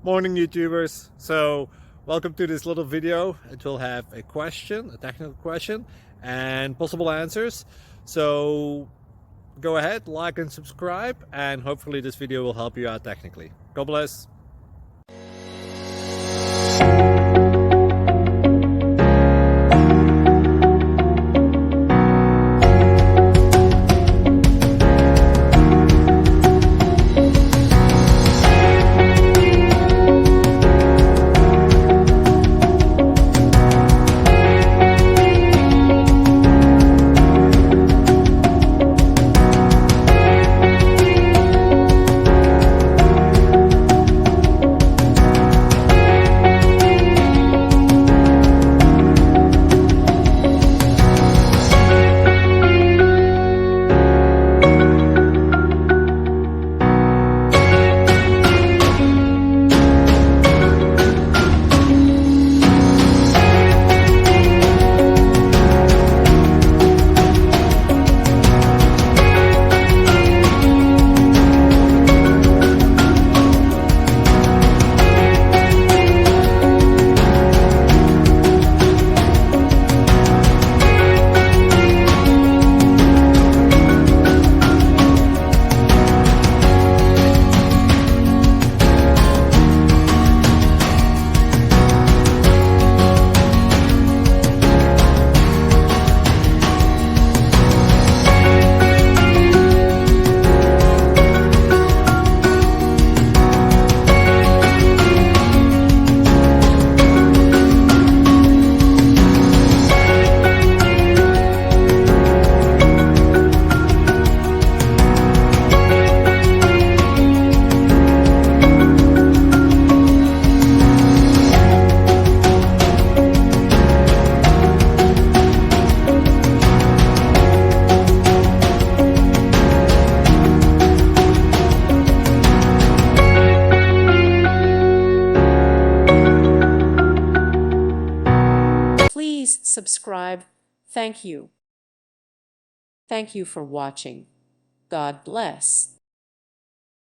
Morning YouTubers. So welcome to this little video. It will have a question, a technical question, and possible answers. So go ahead, like and subscribe, and hopefully this video will help you out technically. God bless. Please subscribe. Thank you. Thank you for watching. God bless.